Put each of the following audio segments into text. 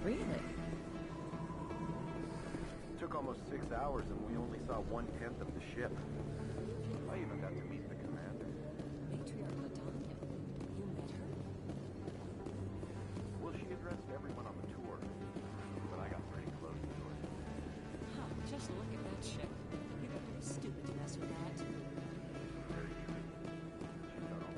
Really? Took almost 6 hours and we only saw 1/10 of the ship. I even got to meet the commander. Matriarch Latanya. You met her? Well, she addressed everyone on the tour, but I got pretty close to her. Huh, just look at that ship. You got to be stupid to mess with that. Very true. She's done all.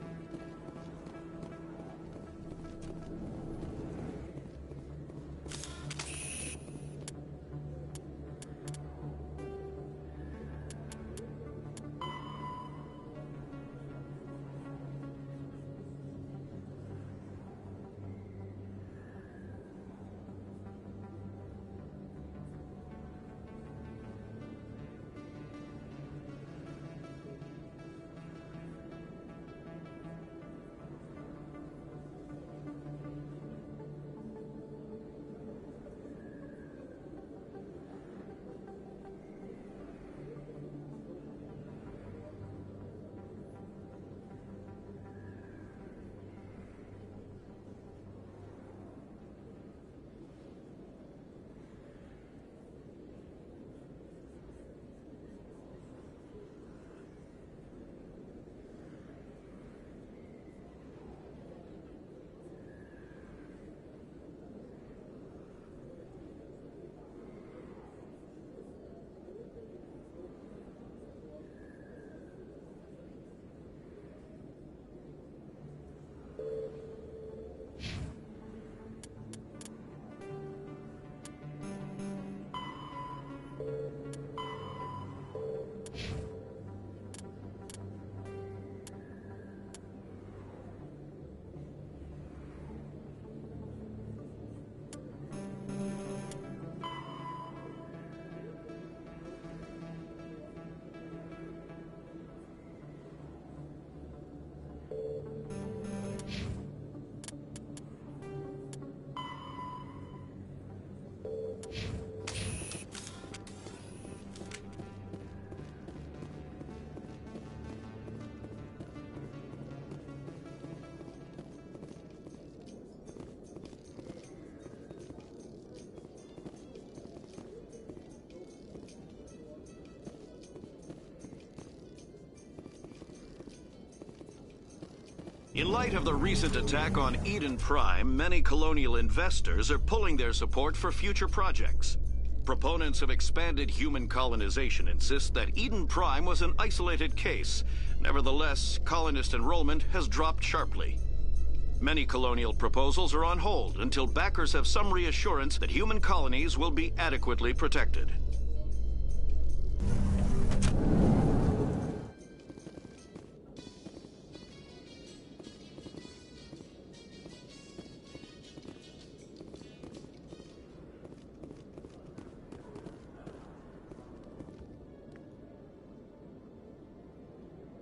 In light of the recent attack on Eden Prime, many colonial investors are pulling their support for future projects. Proponents of expanded human colonization insist that Eden Prime was an isolated case. Nevertheless, colonist enrollment has dropped sharply. Many colonial proposals are on hold until backers have some reassurance that human colonies will be adequately protected.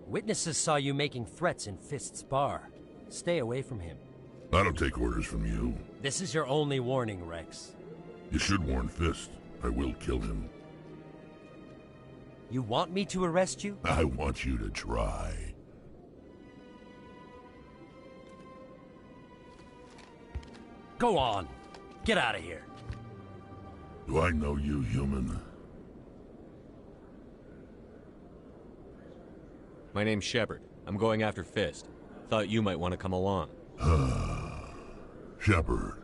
Witnesses saw you making threats in Fist's bar. Stay away from him. I don't take orders from you. This is your only warning, Rex. You should warn Fist. I will kill him. You want me to arrest you? I want you to try. Go on. Get out of here. Do I know you, human? My name's Shepard. I'm going after Fist. Thought you might want to come along. Shepard.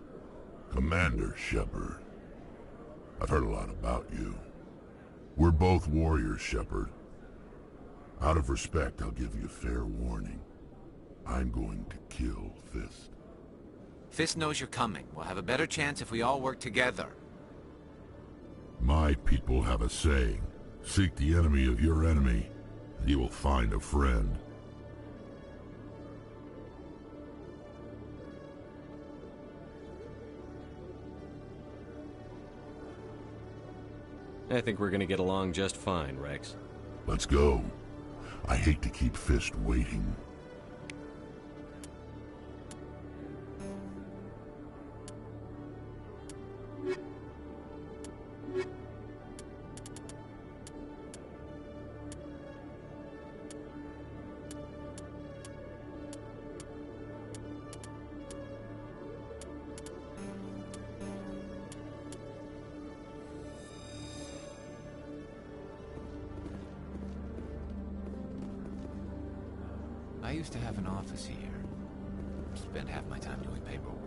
Commander Shepard. I've heard a lot about you. We're both warriors, Shepard. Out of respect, I'll give you fair warning. I'm going to kill Fist. Fist knows you're coming. We'll have a better chance if we all work together. My people have a saying. Seek the enemy of your enemy, and you will find a friend. I think we're gonna get along just fine, Rex. Let's go. I hate to keep Fist waiting. I used to have an office here. Spent half my time doing paperwork.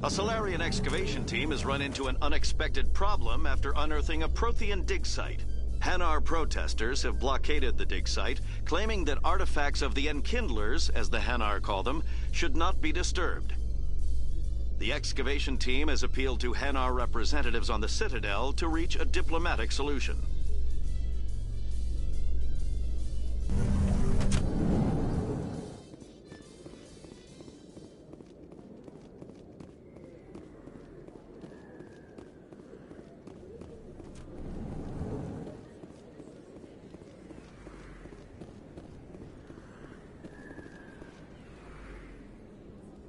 A Solarian excavation team has run into an unexpected problem after unearthing a Prothean dig site. Hanar protesters have blockaded the dig site, claiming that artifacts of the Enkindlers, as the Hanar call them, should not be disturbed. The excavation team has appealed to Hanar representatives on the Citadel to reach a diplomatic solution.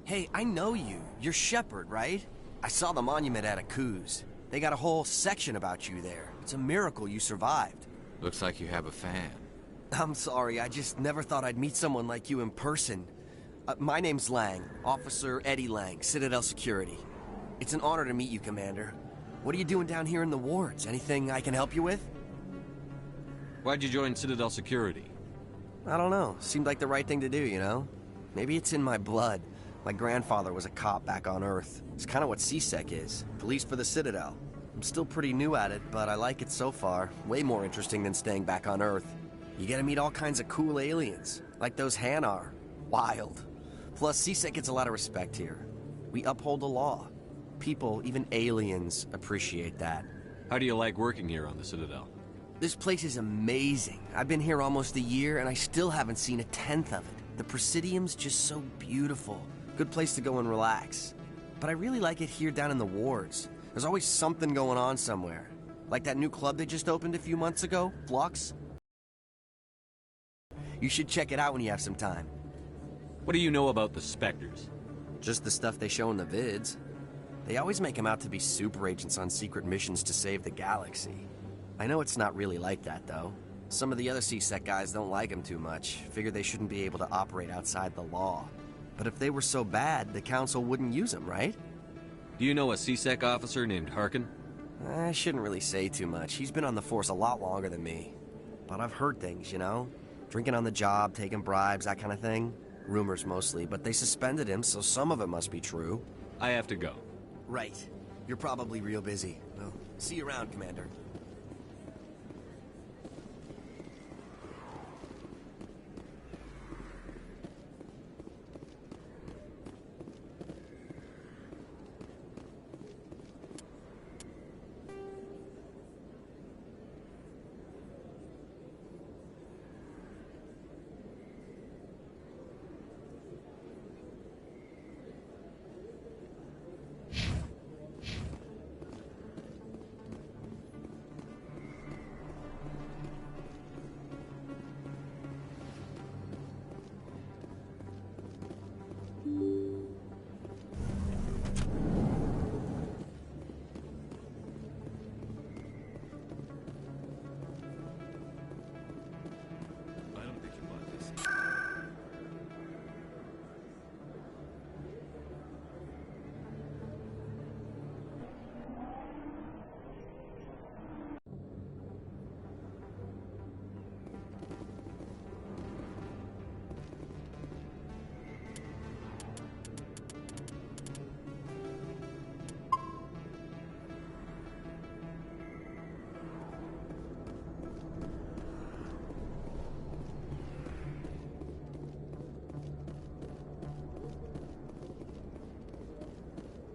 Hey, I know you. You're Shepard, right? I saw the monument at Akuz. They got a whole section about you there. It's a miracle you survived. Looks like you have a fan. I'm sorry, I just never thought I'd meet someone like you in person. My name's Lang, Officer Eddie Lang, Citadel Security. It's an honor to meet you, Commander. What are you doing down here in the wards? Anything I can help you with? Why'd you join Citadel Security? I don't know. Seemed like the right thing to do, you know? Maybe it's in my blood. My grandfather was a cop back on Earth. It's kind of what CSEC is. Police for the Citadel. I'm still pretty new at it, but I like it so far. Way more interesting than staying back on Earth. You get to meet all kinds of cool aliens, like those Hanar. Wild. Plus, CSEC gets a lot of respect here. We uphold the law. People, even aliens, appreciate that. How do you like working here on the Citadel? This place is amazing. I've been here almost a year, and I still haven't seen a tenth of it. The Presidium's just so beautiful. Good place to go and relax. But I really like it here down in the wards. There's always something going on somewhere. Like that new club they just opened a few months ago, Flux. You should check it out when you have some time. What do you know about the Spectres? Just the stuff they show in the vids. They always make them out to be super agents on secret missions to save the galaxy. I know it's not really like that, though. Some of the other CSEC guys don't like them too much. Figure they shouldn't be able to operate outside the law. But if they were so bad, the Council wouldn't use them, right? Do you know a CSEC officer named Harkin? I shouldn't really say too much. He's been on the force a lot longer than me. But I've heard things, you know? Drinking on the job, taking bribes, that kind of thing. Rumors mostly, but they suspended him, so some of it must be true. I have to go. Right. You're probably real busy. Well, see you around, Commander.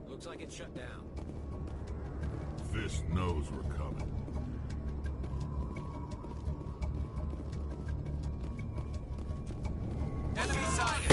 Looks like it's shut down. Fist knows we're coming. Enemy sighted!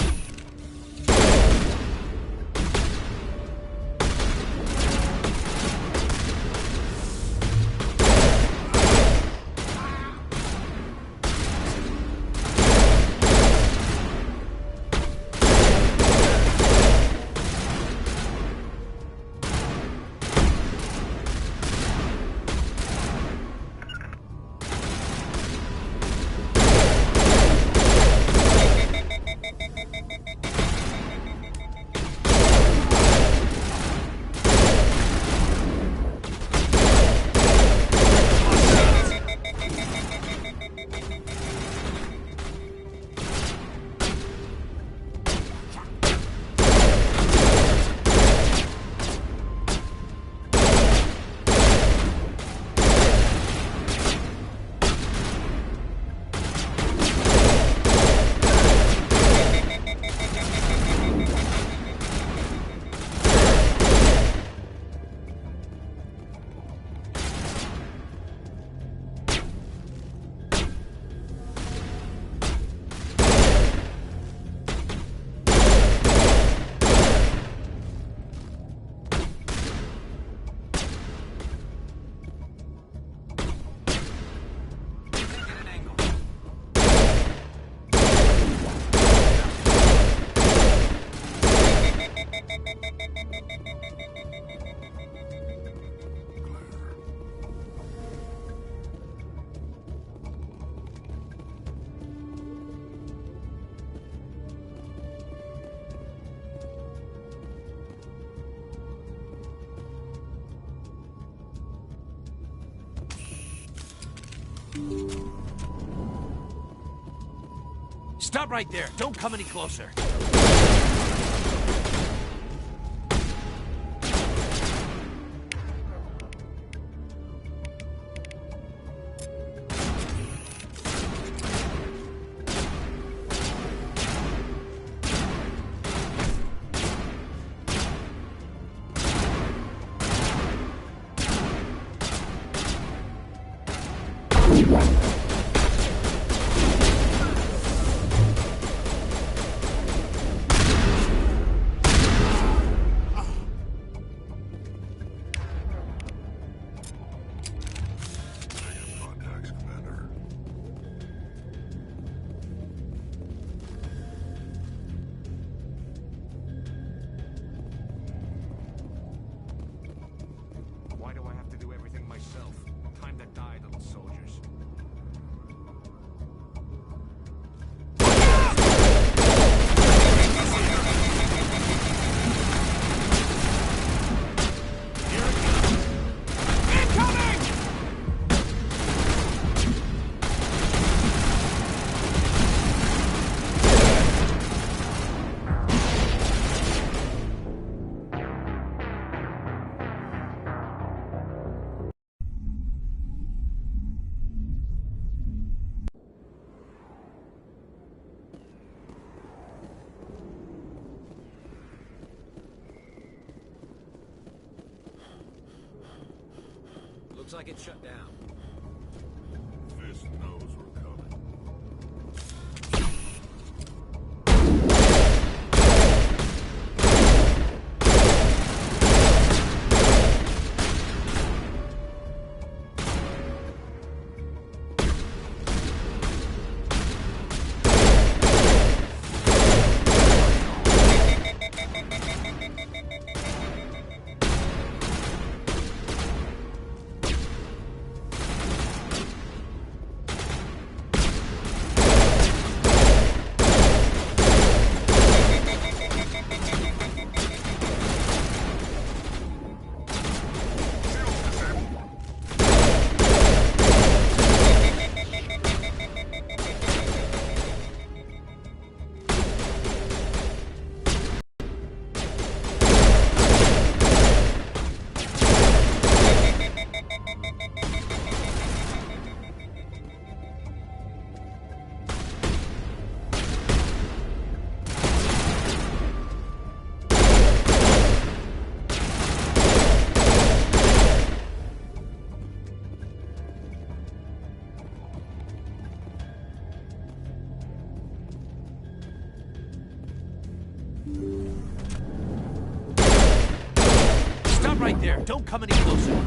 Stop right there. Don't come any closer. Contacts, Commander. Why do I have to do everything myself? Time to die, little soldiers. Looks like it's shut down. Fist knows we're coming. Stop right there. Don't come any closer.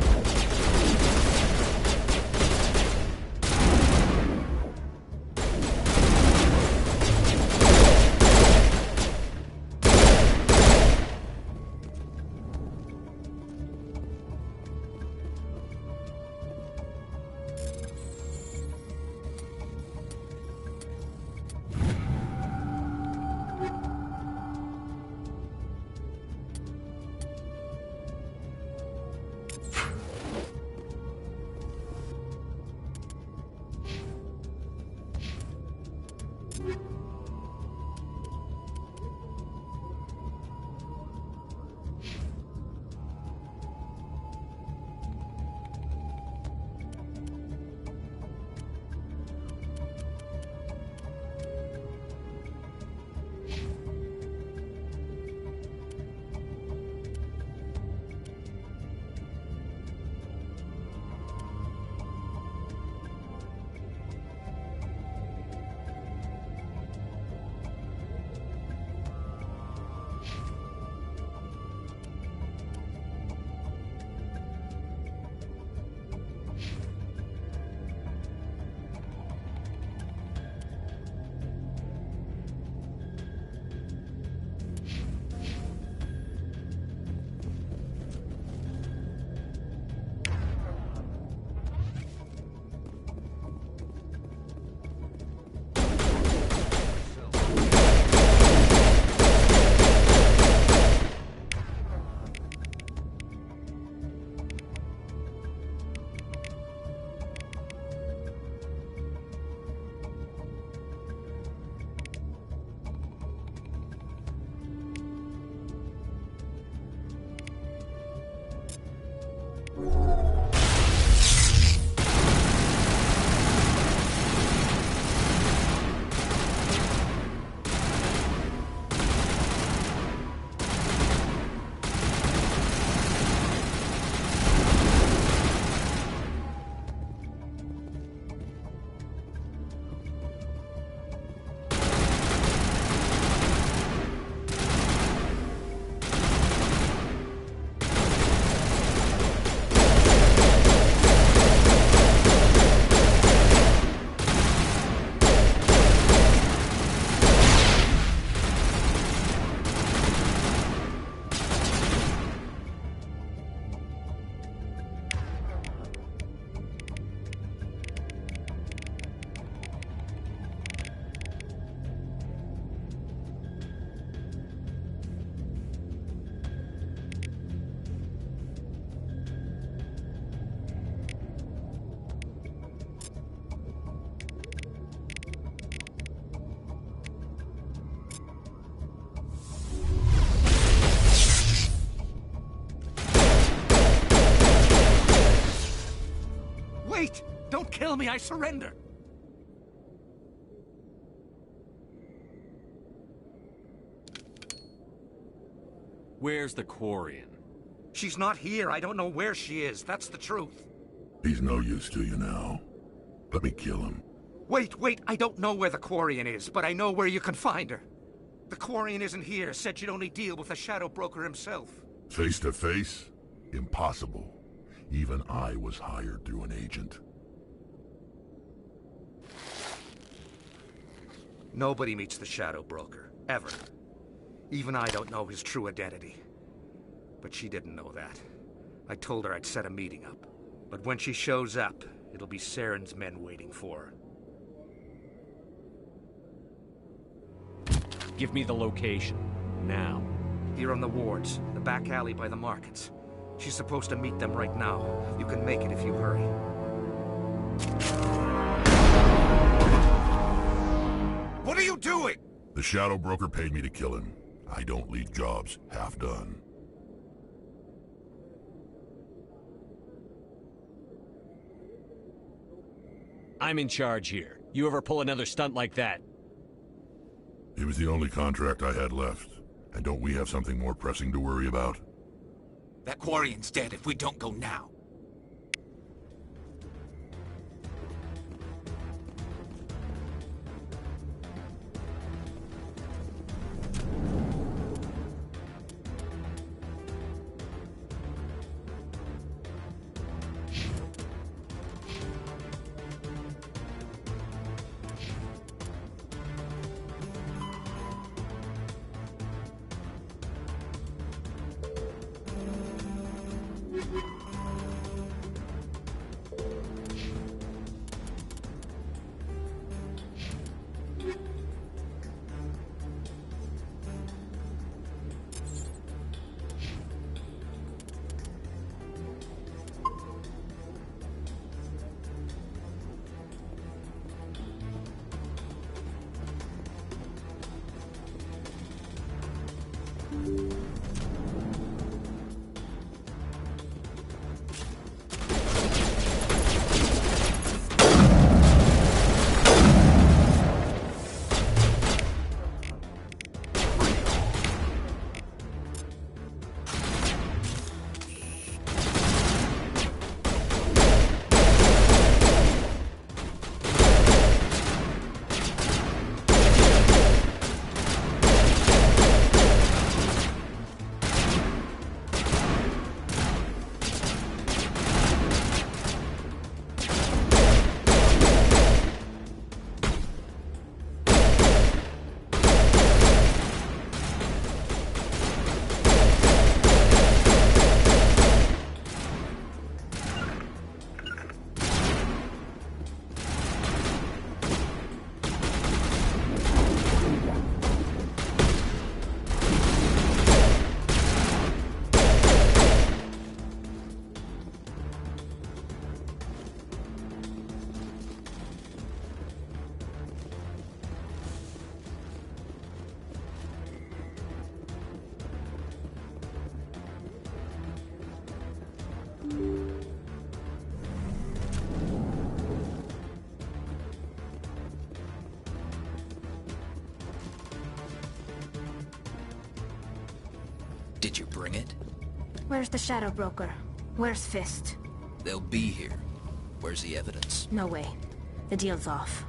kill me, I surrender. Where's the Quarian? She's not here. I don't know where she is. That's the truth. He's no use to you now. Let me kill him. Wait. I don't know where the Quarian is, but I know where you can find her. The Quarian isn't here. Said she'd only deal with the Shadow Broker himself. Face to face? Impossible. Even I was hired through an agent. Nobody meets the Shadow Broker. Ever. Even I don't know his true identity. But she didn't know that. I told her I'd set a meeting up. But when she shows up, it'll be Saren's men waiting for her. Give me the location. Now. Here on the wards, the back alley by the markets. She's supposed to meet them right now. You can make it if you hurry. What are you doing? The Shadow Broker paid me to kill him. I don't leave jobs half done. I'm in charge here. You ever pull another stunt like that? It was the only contract I had left. And don't we have something more pressing to worry about? That Quarian's dead if we don't go now. Did you bring it? Where's the Shadow Broker? Where's Fist? They'll be here. Where's the evidence? No way. The deal's off.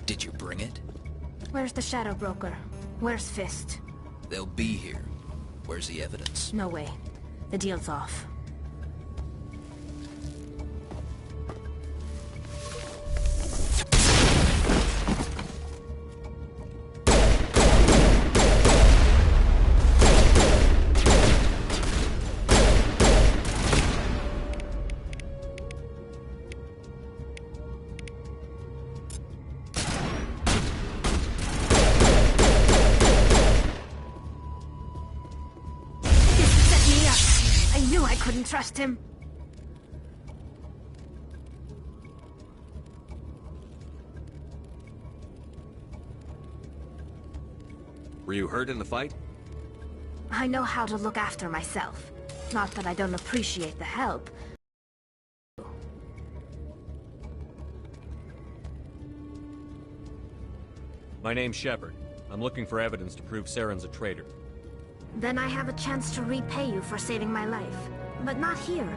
Did you bring it? Where's the Shadow Broker? Where's Fist? They'll be here. Where's the evidence? No way. The deal's off. Couldn't trust him. Were you hurt in the fight? I know how to look after myself. Not that I don't appreciate the help. My name's Shepard. I'm looking for evidence to prove Saren's a traitor. Then I have a chance to repay you for saving my life. But not here.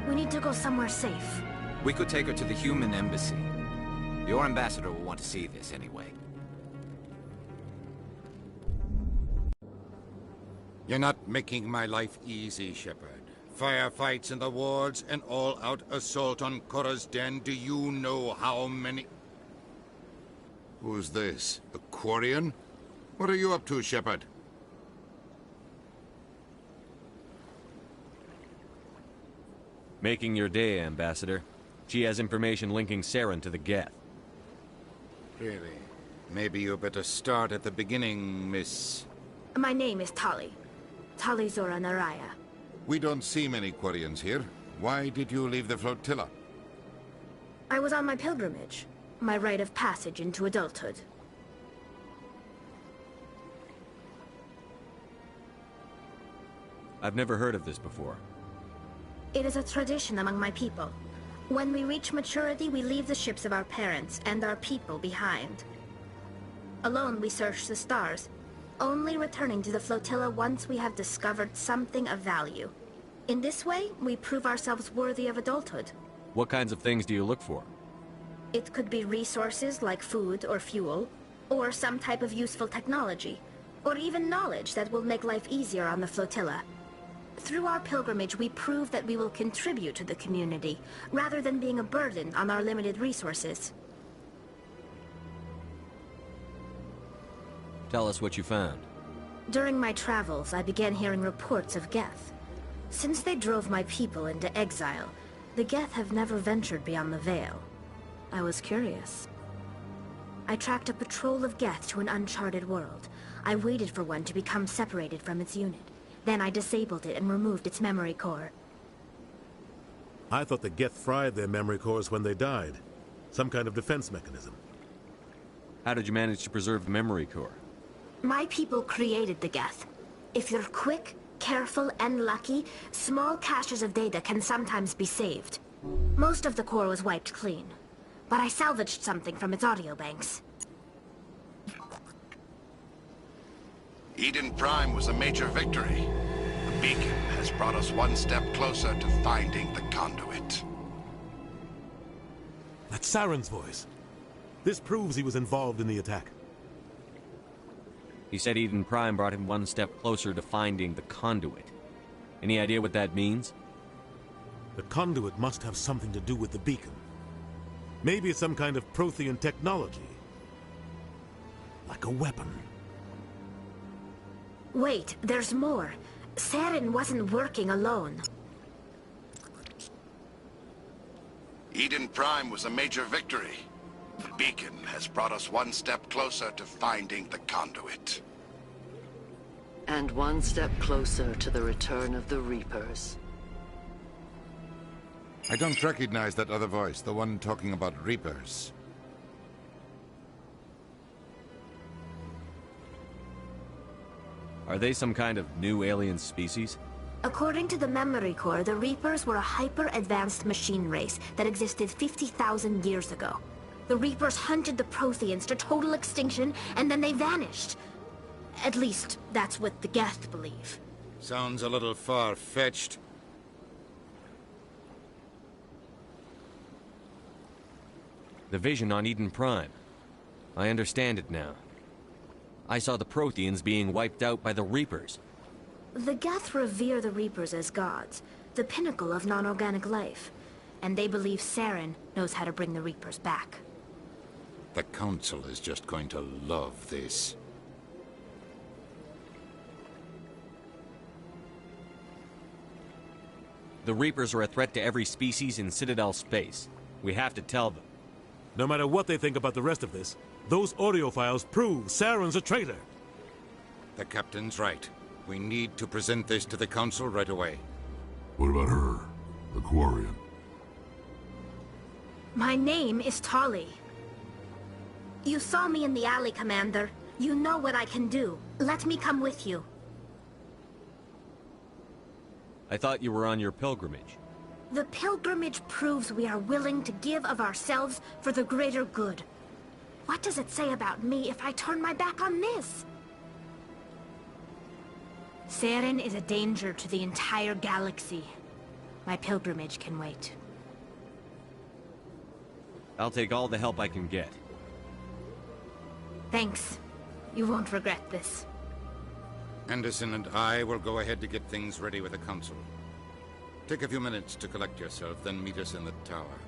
We need to go somewhere safe. We could take her to the human embassy. Your ambassador will want to see this anyway. You're not making my life easy, Shepard. Firefights in the wards, an all-out assault on Korra's den. Do you know how many... Who's this? The Quarian? What are you up to, Shepard? Making your day, Ambassador. She has information linking Saren to the Geth. Really? Maybe you better start at the beginning, Miss... My name is Tali. Tali Zora Naraya. We don't see many Quarians here. Why did you leave the flotilla? I was on my pilgrimage. My rite of passage into adulthood. I've never heard of this before. It is a tradition among my people. When we reach maturity, we leave the ships of our parents and our people behind. Alone, we search the stars, only returning to the flotilla once we have discovered something of value. In this way, we prove ourselves worthy of adulthood. What kinds of things do you look for? It could be resources like food or fuel, or some type of useful technology, or even knowledge that will make life easier on the flotilla. Through our pilgrimage, we prove that we will contribute to the community, rather than being a burden on our limited resources. Tell us what you found. During my travels, I began hearing reports of Geth. Since they drove my people into exile, the Geth have never ventured beyond the Veil. I was curious. I tracked a patrol of Geth to an uncharted world. I waited for one to become separated from its unit. Then I disabled it and removed its memory core. I thought the Geth fried their memory cores when they died. Some kind of defense mechanism. How did you manage to preserve the memory core? My people created the Geth. If you're quick, careful, and lucky, small caches of data can sometimes be saved. Most of the core was wiped clean, but I salvaged something from its audio banks. Eden Prime was a major victory. The beacon has brought us one step closer to finding the conduit. That's Saren's voice. This proves he was involved in the attack. He said Eden Prime brought him one step closer to finding the conduit. Any idea what that means? The conduit must have something to do with the beacon. Maybe it's some kind of Prothean technology. Like a weapon. Wait, there's more. Saren wasn't working alone. Eden Prime was a major victory. The beacon has brought us one step closer to finding the conduit. And one step closer to the return of the Reapers. I don't recognize that other voice, the one talking about Reapers. Are they some kind of new alien species? According to the memory core, the Reapers were a hyper-advanced machine race that existed 50,000 years ago. The Reapers hunted the Protheans to total extinction, and then they vanished. At least, that's what the Geth believe. Sounds a little far-fetched. The vision on Eden Prime. I understand it now. I saw the Protheans being wiped out by the Reapers. The Geth revere the Reapers as gods, the pinnacle of non-organic life. And they believe Saren knows how to bring the Reapers back. The Council is just going to love this. The Reapers are a threat to every species in Citadel space. We have to tell them. No matter what they think about the rest of this, those audio files prove Saren's a traitor. The Captain's right. We need to present this to the Council right away. What about her, the Quarian? My name is Tali. You saw me in the alley, Commander. You know what I can do. Let me come with you. I thought you were on your pilgrimage. The pilgrimage proves we are willing to give of ourselves for the greater good. What does it say about me if I turn my back on this? Saren is a danger to the entire galaxy. My pilgrimage can wait. I'll take all the help I can get. Thanks. You won't regret this. Anderson and I will go ahead to get things ready with the Council. Take a few minutes to collect yourself, then meet us in the tower.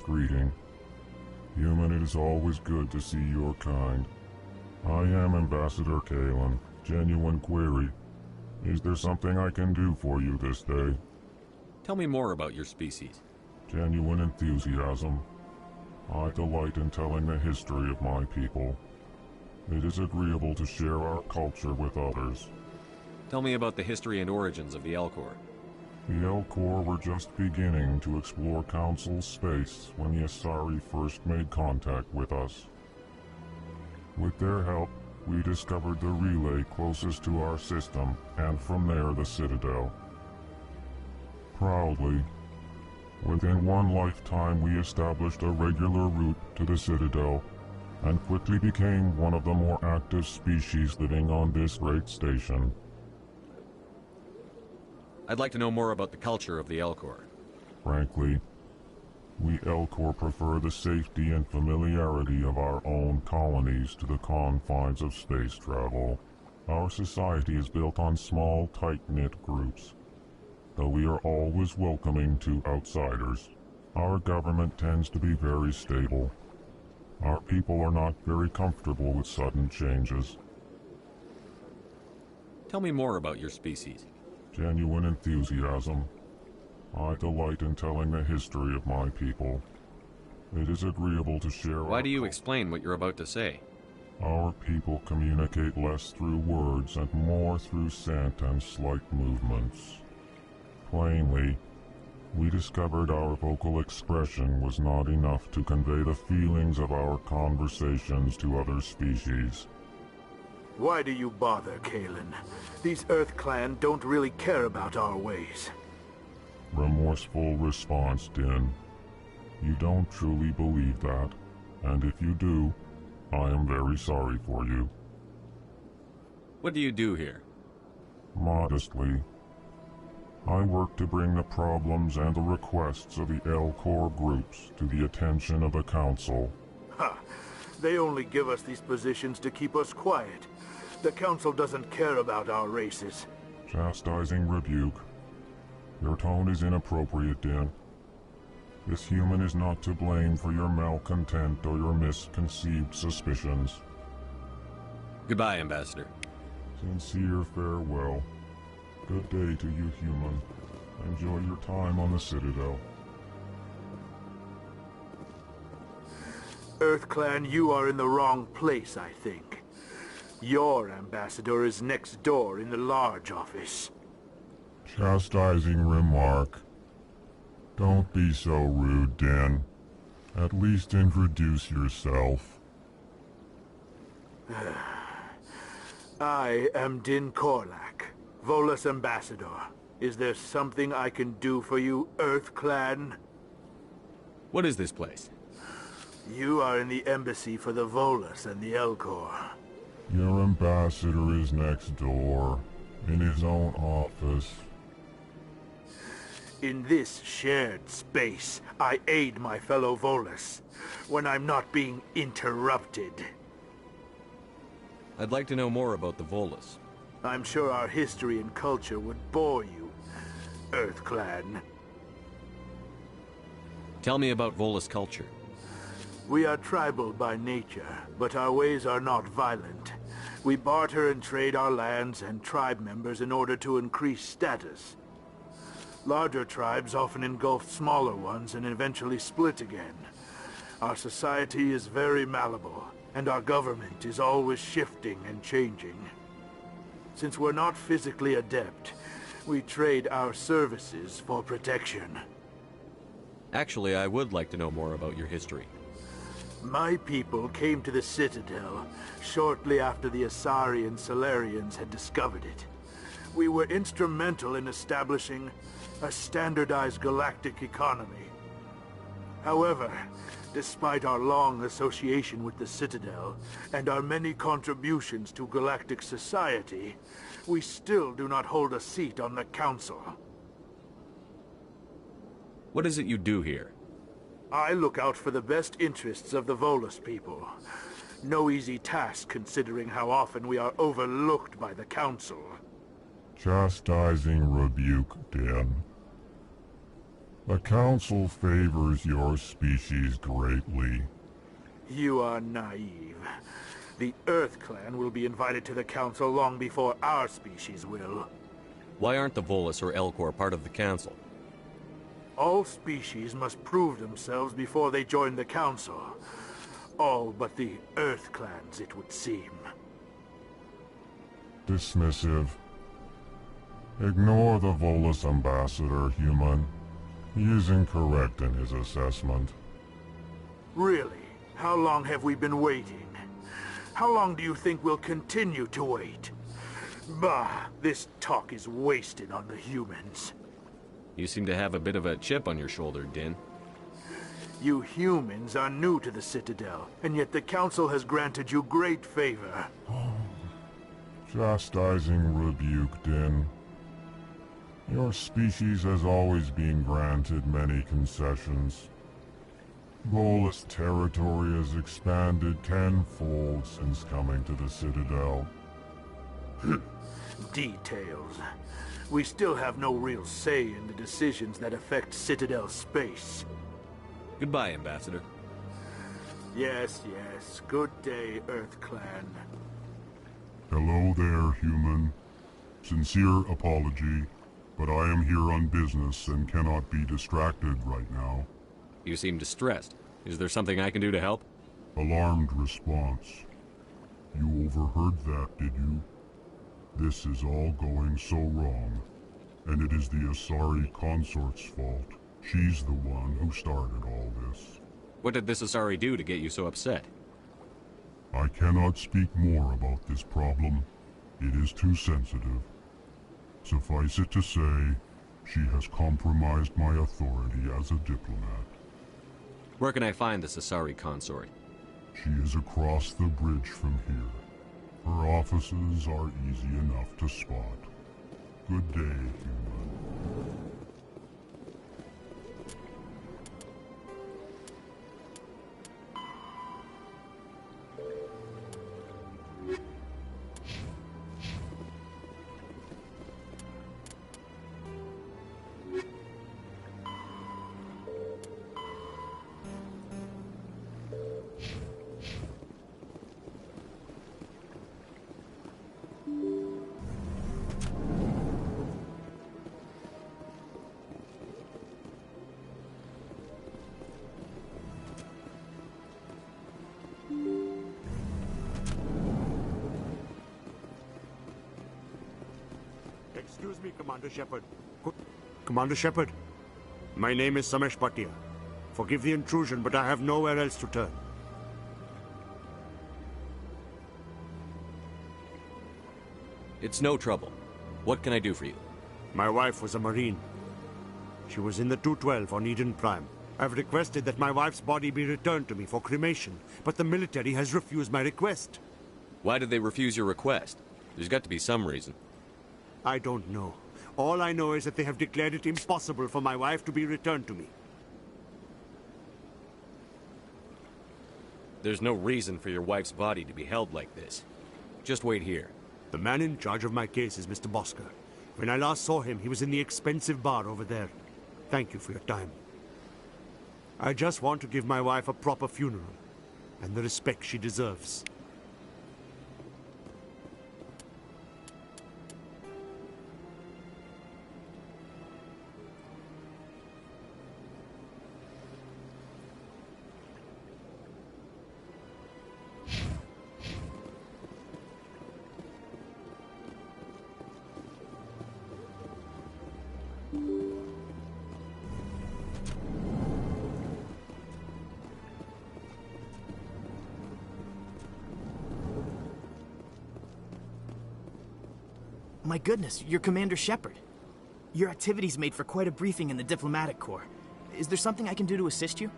greeting. Human, it is always good to see your kind. I am Ambassador Kalen. Genuine query. Is there something I can do for you this day? Tell me more about your species. Genuine enthusiasm. I delight in telling the history of my people. It is agreeable to share our culture with others. Tell me about the history and origins of the Elcor. The Elcor were just beginning to explore Council space when the Asari first made contact with us. With their help, we discovered the relay closest to our system, and from there the Citadel. Proudly, within one lifetime we established a regular route to the Citadel, and quickly became one of the more active species living on this great station. I'd like to know more about the culture of the Elcor. Frankly, we Elcor prefer the safety and familiarity of our own colonies to the confines of space travel. Our society is built on small, tight-knit groups. Though we are always welcoming to outsiders, our government tends to be very stable. Our people are not very comfortable with sudden changes. Tell me more about your species. Genuine enthusiasm. I delight in telling the history of my people. It is agreeable to share. Why do you explain what you're about to say? Our people communicate less through words and more through scent and slight movements. Plainly, we discovered our vocal expression was not enough to convey the feelings of our conversations to other species. Why do you bother, Kalen? These Earth Clan don't really care about our ways. Remorseful response, Din. You don't truly believe that, and if you do, I am very sorry for you. What do you do here? Modestly, I work to bring the problems and the requests of the Elcor groups to the attention of the Council. Ha! They only give us these positions to keep us quiet. The Council doesn't care about our races. Chastising rebuke. Your tone is inappropriate, Din. This human is not to blame for your malcontent or your misconceived suspicions. Goodbye, Ambassador. Sincere farewell. Good day to you, human. Enjoy your time on the Citadel. Earth Clan, you are in the wrong place, I think. Your ambassador is next door in the large office. Chastising remark. Don't be so rude, Din. At least introduce yourself. I am Din Korlak, Volus ambassador. Is there something I can do for you, Earth Clan? What is this place? You are in the embassy for the Volus and the Elcor. Your ambassador is next door, in his own office. In this shared space, I aid my fellow Volus, when I'm not being interrupted. I'd like to know more about the Volus. I'm sure our history and culture would bore you, Earth Clan. Tell me about Volus culture. We are tribal by nature, but our ways are not violent. We barter and trade our lands and tribe members in order to increase status. Larger tribes often engulf smaller ones and eventually split again. Our society is very malleable, and our government is always shifting and changing. Since we're not physically adept, we trade our services for protection. Actually, I would like to know more about your history. My people came to the Citadel shortly after the Asari and Solarians had discovered it. We were instrumental in establishing a standardized galactic economy. However, despite our long association with the Citadel and our many contributions to galactic society, we still do not hold a seat on the Council. What is it you do here? I look out for the best interests of the Volus people. No easy task considering how often we are overlooked by the Council. Chastising rebuke, Din. The Council favors your species greatly. You are naive. The Earth Clan will be invited to the Council long before our species will. Why aren't the Volus or Elcor part of the Council? All species must prove themselves before they join the Council. All but the Earth Clans, it would seem. Dismissive. Ignore the Volus ambassador, human. He is incorrect in his assessment. Really? How long have we been waiting? How long do you think we'll continue to wait? Bah, this talk is wasted on the humans. You seem to have a bit of a chip on your shoulder, Din. You humans are new to the Citadel, and yet the Council has granted you great favor. Chastising rebuke, Din. Your species has always been granted many concessions. Volus territory has expanded tenfold since coming to the Citadel. Details. We still have no real say in the decisions that affect Citadel space. Goodbye, Ambassador. Yes, yes. Good day, Earth Clan. Hello there, human. Sincere apology, but I am here on business and cannot be distracted right now. You seem distressed. Is there something I can do to help? Alarmed response. You overheard that, did you? This is all going so wrong, and it is the Asari consort's fault. She's the one who started all this. What did this Asari do to get you so upset? I cannot speak more about this problem. It is too sensitive. Suffice it to say, she has compromised my authority as a diplomat. Where can I find this Asari consort? She is across the bridge from here. Her offices are easy enough to spot. Good day, human. Excuse me, Commander Shepard. Commander Shepard, my name is Samesh Bhatia. Forgive the intrusion, but I have nowhere else to turn. It's no trouble. What can I do for you? My wife was a Marine. She was in the 212 on Eden Prime. I've requested that my wife's body be returned to me for cremation, but the military has refused my request. Why did they refuse your request? There's got to be some reason. I don't know. All I know is that they have declared it impossible for my wife to be returned to me. There's no reason for your wife's body to be held like this. Just wait here. The man in charge of my case is Mr. Bosker. When I last saw him, he was in the expensive bar over there. Thank you for your time. I just want to give my wife a proper funeral, and the respect she deserves. My goodness, you're Commander Shepard. Your activities made for quite a briefing in the Diplomatic Corps. Is there something I can do to assist you?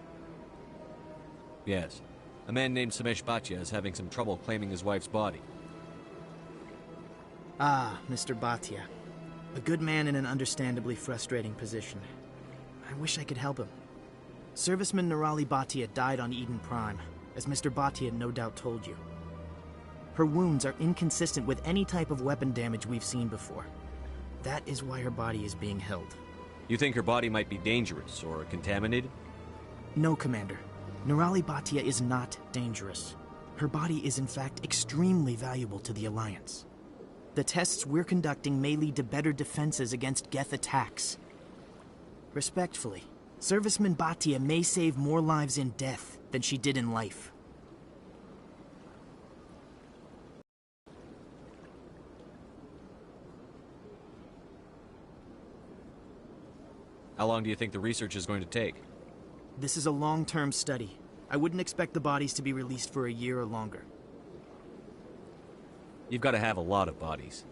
Yes. A man named Samesh Bhatia is having some trouble claiming his wife's body. Ah, Mr. Bhatia. A good man in an understandably frustrating position. I wish I could help him. Serviceman Nirali Bhatia died on Eden Prime, as Mr. Bhatia no doubt told you. Her wounds are inconsistent with any type of weapon damage we've seen before. That is why her body is being held. You think her body might be dangerous or contaminated? No, Commander. Nirali Bhatia is not dangerous. Her body is in fact extremely valuable to the Alliance. The tests we're conducting may lead to better defenses against Geth attacks. Respectfully, Serviceman Bhatia may save more lives in death than she did in life. How long do you think the research is going to take? This is a long-term study. I wouldn't expect the bodies to be released for a year or longer. You've got to have a lot of bodies.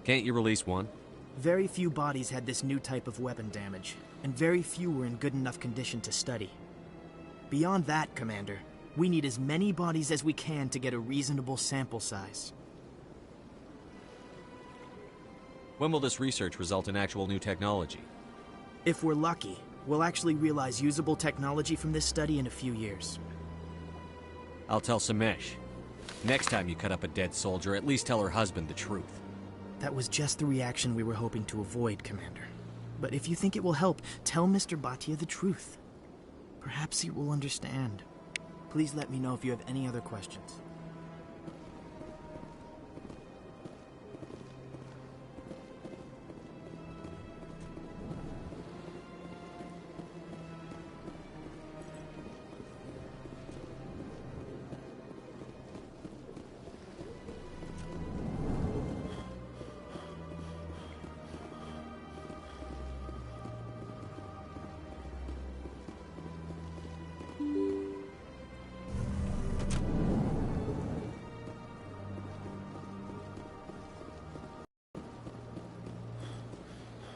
Can't you release one? Very few bodies had this new type of weapon damage, and very few were in good enough condition to study. Beyond that, Commander, we need as many bodies as we can to get a reasonable sample size. When will this research result in actual new technology? If we're lucky, we'll actually realize usable technology from this study in a few years. I'll tell Samesh. Next time you cut up a dead soldier, at least tell her husband the truth. That was just the reaction we were hoping to avoid, Commander. But if you think it will help, tell Mr. Bhatia the truth. Perhaps he will understand. Please let me know if you have any other questions.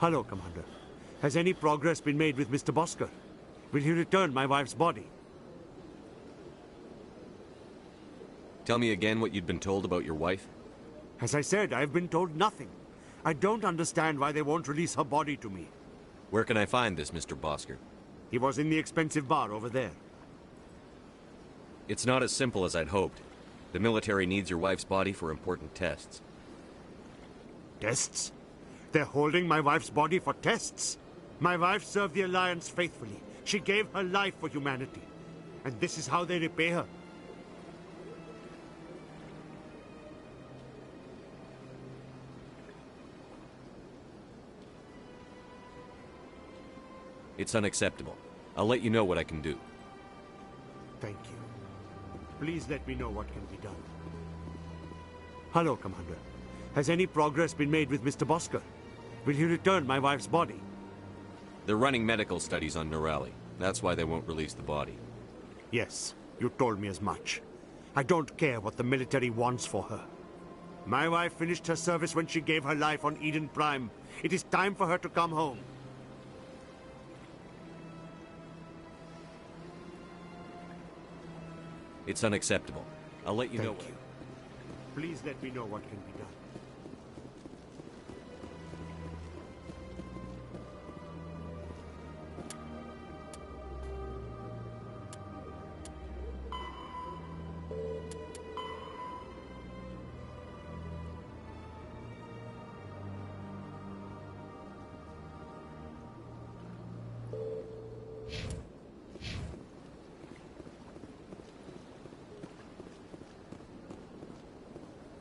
Hello, Commander. Has any progress been made with Mr. Bosker? Will he return my wife's body? Tell me again what you'd been told about your wife. As I said, I've been told nothing. I don't understand why they won't release her body to me. Where can I find this Mr. Bosker? He was in the expensive bar over there. It's not as simple as I'd hoped. The military needs your wife's body for important tests. Tests? They're holding my wife's body for tests. My wife served the Alliance faithfully. She gave her life for humanity. And this is how they repay her. It's unacceptable. I'll let you know what I can do. Thank you. Please let me know what can be done. Hello, Commander. Has any progress been made with Mr. Bosker? Will he return my wife's body? They're running medical studies on Nirali. That's why they won't release the body. Yes, you told me as much. I don't care what the military wants for her. My wife finished her service when she gave her life on Eden Prime. It is time for her to come home. It's unacceptable. I'll let you know. Thank you. Please let me know what can be done.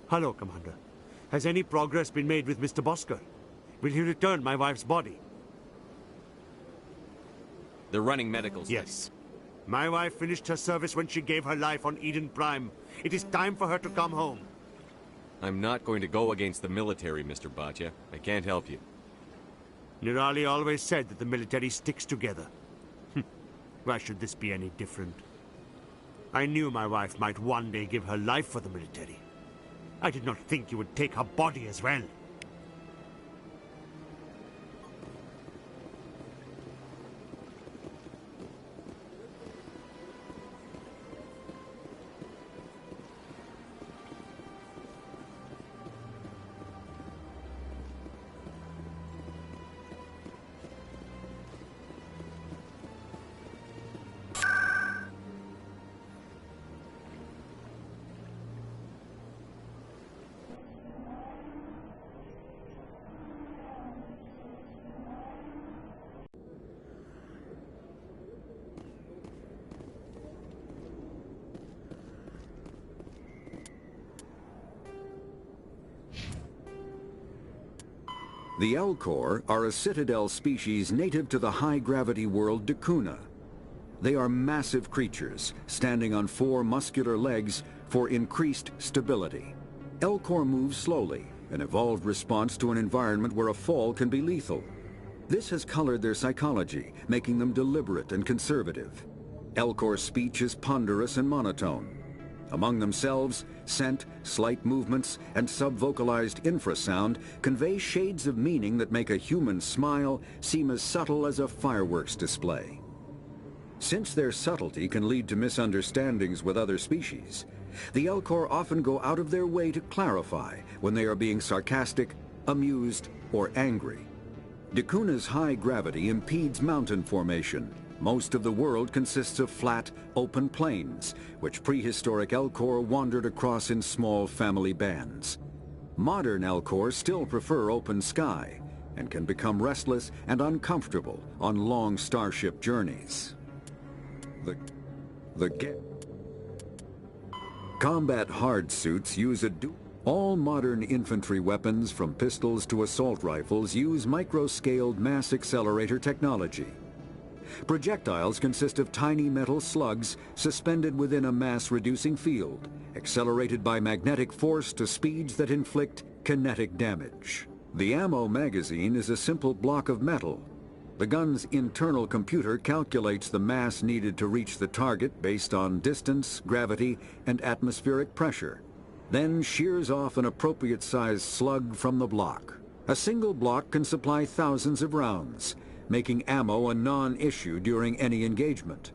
Hello, Commander. Has any progress been made with Mr. Bosker? Will he return my wife's body? They're running medical studies. Yes. My wife finished her service when she gave her life on Eden Prime. It is time for her to come home. I'm not going to go against the military, Mr. Bhatia. I can't help you. Nirali always said that the military sticks together. Why should this be any different? I knew my wife might one day give her life for the military. I did not think you would take her body as well. The Elcor are a citadel species native to the high-gravity world Dakuna. They are massive creatures, standing on 4 muscular legs for increased stability. Elcor move slowly, an evolved response to an environment where a fall can be lethal. This has colored their psychology, making them deliberate and conservative. Elcor's speech is ponderous and monotone. Among themselves, scent, slight movements, and sub-vocalized infrasound convey shades of meaning that make a human smile seem as subtle as a fireworks display. Since their subtlety can lead to misunderstandings with other species, the Elcor often go out of their way to clarify when they are being sarcastic, amused, or angry. Dakuna's high gravity impedes mountain formation. Most of the world consists of flat, open plains, which prehistoric Elcor wandered across in small family bands. Modern Elcor still prefer open sky, and can become restless and uncomfortable on long starship journeys. Combat hard suits use all modern infantry weapons, from pistols to assault rifles, use micro-scaled mass accelerator technology. Projectiles consist of tiny metal slugs suspended within a mass-reducing field, accelerated by magnetic force to speeds that inflict kinetic damage. The ammo magazine is a simple block of metal. The gun's internal computer calculates the mass needed to reach the target based on distance, gravity, and atmospheric pressure, then shears off an appropriate-sized slug from the block. A single block can supply thousands of rounds, making ammo a non-issue during any engagement.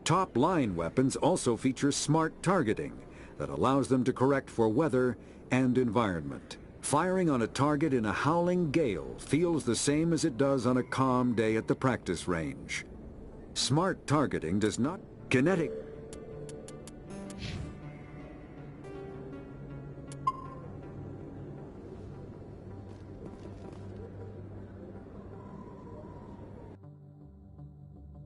Top-line weapons also feature smart targeting that allows them to correct for weather and environment. Firing on a target in a howling gale feels the same as it does on a calm day at the practice range. Smart targeting does not kinetic